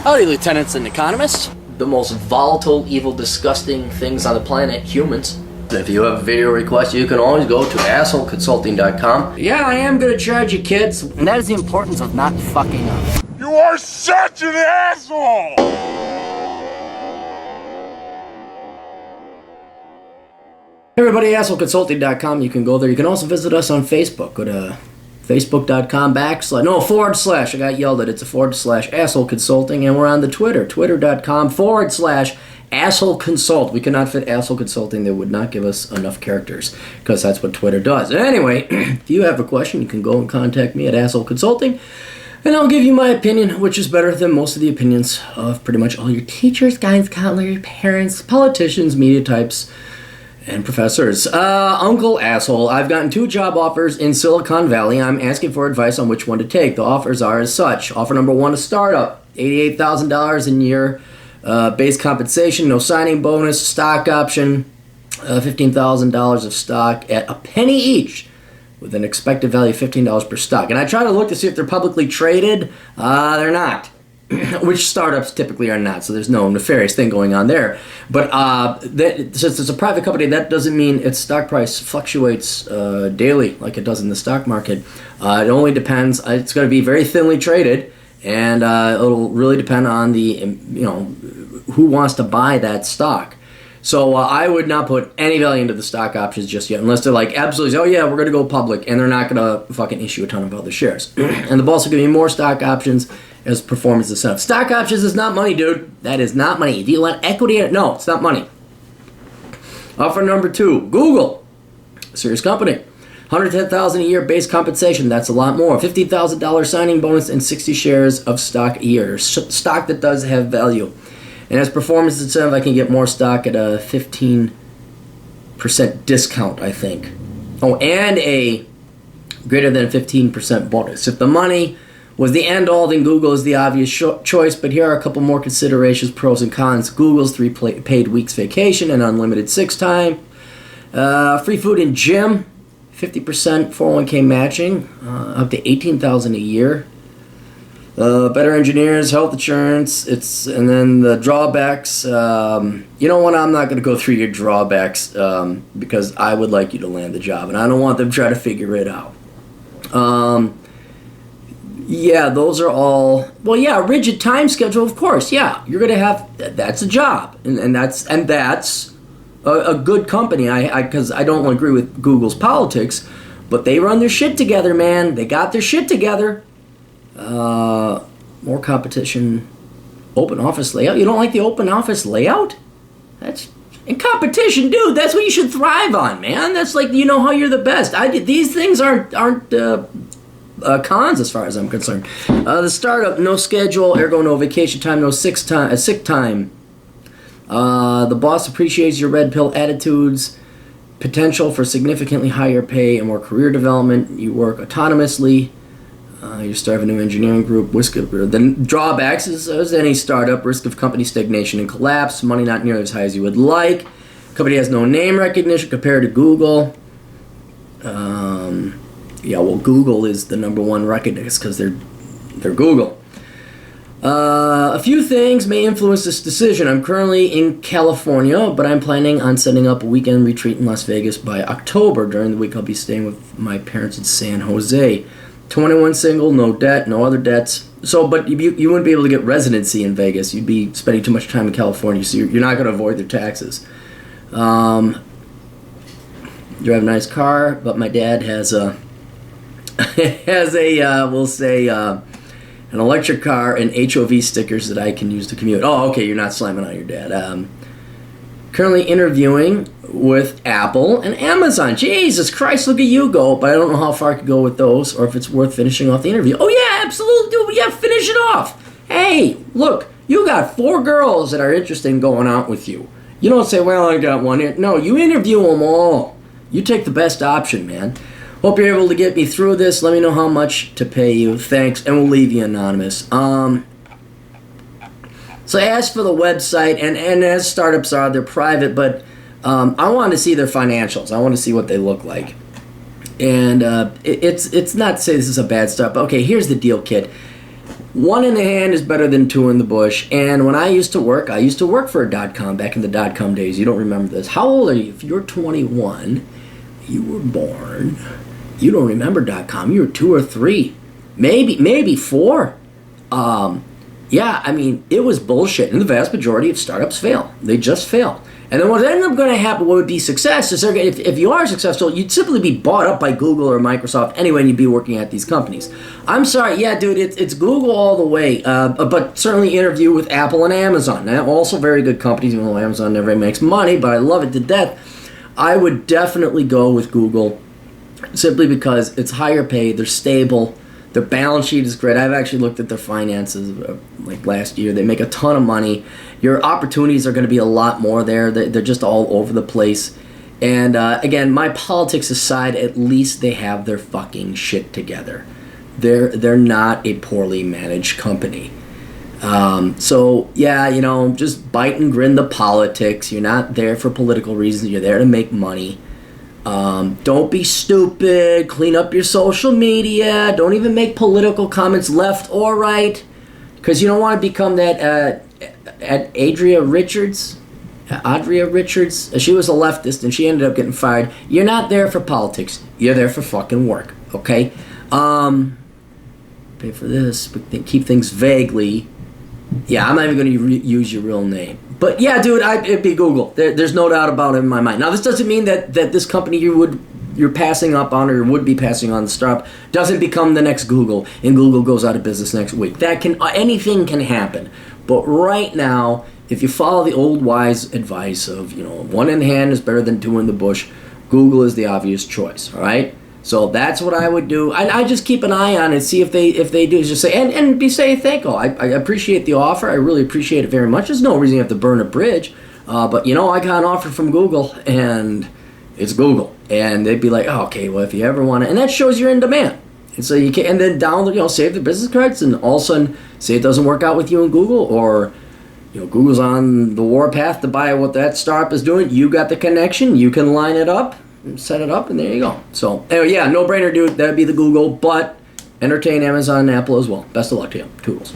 Howdy, lieutenants and economists. The most volatile, evil, disgusting things on the planet, humans. If you have a video request, you can always go to assholeconsulting.com. Yeah, I am gonna charge you, kids. And that is the importance of not fucking up. You are such an asshole! Hey everybody, assholeconsulting.com. You can go there. You can also visit us on Facebook. Go to facebook.com / I got yelled at. It's a / asshole consulting. And we're on the twitter.com / asshole consult. We cannot fit asshole consulting. They would not give us enough characters because that's what Twitter does. Anyway, if you have a question, you can go and contact me at asshole consulting. And I'll give you my opinion, which is better than most of the opinions of pretty much all your teachers, guidance counselors, parents, politicians, media types, and professors. Uncle Asshole, I've gotten 2 job offers in Silicon Valley. I'm asking for advice on which one to take. The offers are as such. Offer number 1, a startup. $88,000 a year. Base compensation, no signing bonus, stock option. $15,000 of stock at a penny each, with an expected value of $15 per stock. And I try to look to see if they're publicly traded. They're not. Which startups typically are not, so there's no nefarious thing going on there. But since it's a private company, that doesn't mean its stock price fluctuates daily like it does in the stock market. It only depends. It's going to be very thinly traded, and it'll really depend on the who wants to buy that stock. So I would not put any value into the stock options just yet, unless they're like absolutely, oh yeah, we're going to go public, and they're not going to fucking issue a ton of other shares. And the boss will give you more stock options as performance incentive. Stock options is not money, dude. That is not money. Do you want equity? No, it's not money. Offer number 2, Google. Serious company. $110,000 a year base compensation. That's a lot more. $50,000 signing bonus and 60 shares of stock a year. Stock that does have value. And as performance incentive, I can get more stock at a 15% discount, I think. Oh, and a greater than 15% bonus. If the money was the end-all, then Google is the obvious choice, but here are a couple more considerations, pros and cons. Google's 3 paid weeks vacation and unlimited 6 time. Free food and gym, 50% 401k matching, up to $18,000 a year. Better engineers, health insurance, and then the drawbacks. You know what, I'm not going to go through your drawbacks because I would like you to land the job, and I don't want them to try to figure it out. Yeah, those are all. Well, yeah, rigid time schedule, of course. Yeah, you're gonna have. That's a job, and that's a good company. Because I don't agree with Google's politics, but they run their shit together, man. They got their shit together. More competition. Open office layout. You don't like the open office layout? That's in competition, dude. That's what you should thrive on, man. That's like how you're the best. These things aren't cons as far as I'm concerned. The startup, no schedule, ergo no vacation time, no sick time. The boss appreciates your red pill attitudes, potential for significantly higher pay and more career development. You work autonomously. You start a new engineering group. The drawbacks is, as any startup, risk of company stagnation and collapse, money not nearly as high as you would like. Company has no name recognition compared to Google. Yeah, well, Google is the number one recognized because they're Google. A few things may influence this decision. I'm currently in California, but I'm planning on setting up a weekend retreat in Las Vegas by October. During the week, I'll be staying with my parents in San Jose. 21 single, no debt, no other debts. So, but you wouldn't be able to get residency in Vegas. You'd be spending too much time in California, so you're not going to avoid their taxes. You have a nice car, but my dad has a we'll say an electric car and HOV stickers that I can use to commute. Oh, okay, you're not slamming on your dad. Currently interviewing with Apple and Amazon. Jesus Christ, look at you go. But I don't know how far I could go with those or if it's worth finishing off the interview. Oh yeah, absolutely, dude. Yeah, finish it off. Hey, look, you got 4 girls that are interested in going out with you. You don't say, well, I got one here. No, you interview them all. You take the best option, man. Hope you're able to get me through this. Let me know how much to pay you. Thanks, and we'll leave you anonymous. So as for the website, and as startups are, they're private, but I want to see their financials. I want to see what they look like. And it's not to say this is a bad startup, but okay, here's the deal, kid. one in the hand is better than two in the bush. And when I used to work for a .com back in the .com days. You don't remember this. How old are you? If you're 21, you were born, you don't remember .com. You were 2 or 3, maybe 4. Yeah, I mean, it was bullshit. And the vast majority of startups fail. They just fail. And then what ended up going to happen, what would be success, is if you are successful, you'd simply be bought up by Google or Microsoft anyway, and you'd be working at these companies. I'm sorry, yeah, dude, it's Google all the way, but certainly interview with Apple and Amazon. Now, also very good companies, even though Amazon never makes money, but I love it to death. I would definitely go with Google simply because it's higher paid, they're stable, their balance sheet is great. I've actually looked at their finances like last year. They make a ton of money. Your opportunities are going to be a lot more there. They're just all over the place. And again, my politics aside, at least they have their fucking shit together. They're not a poorly managed company. So yeah, you know, just bite and grin the politics. You're not there for political reasons. You're there to make money. Don't be stupid. Clean up your social media. Don't even make political comments left or right, because you don't want to become that Adria Richards. She was a leftist and she ended up getting fired. You're not there for politics. You're there for fucking work. Okay. Pay for this, but keep things vaguely. Yeah, I'm not even going to use your real name. But yeah, dude, it'd be Google. There's no doubt about it in my mind. Now, this doesn't mean that this company you're passing up on or would be passing on the startup doesn't become the next Google and Google goes out of business next week. Anything can happen. But right now, if you follow the old wise advice of, you know, one in hand is better than two in the bush, Google is the obvious choice. All right. So that's what I would do. I just keep an eye on it, see if they do. Just say and be say thank you. I appreciate the offer. I really appreciate it very much. There's no reason you have to burn a bridge. But you know, I got an offer from Google, and it's Google, and they'd be like, oh, okay, well, if you ever want to, and that shows you're in demand. And so you can, and then save the business cards, and all of a sudden, say it doesn't work out with you in Google, or you know, Google's on the warpath to buy what that startup is doing. You got the connection. You can line it up. Set it up, and there you go. So, anyway, yeah, no-brainer, dude. That'd be the Google, but entertain Amazon and Apple as well. Best of luck to you. Toodles.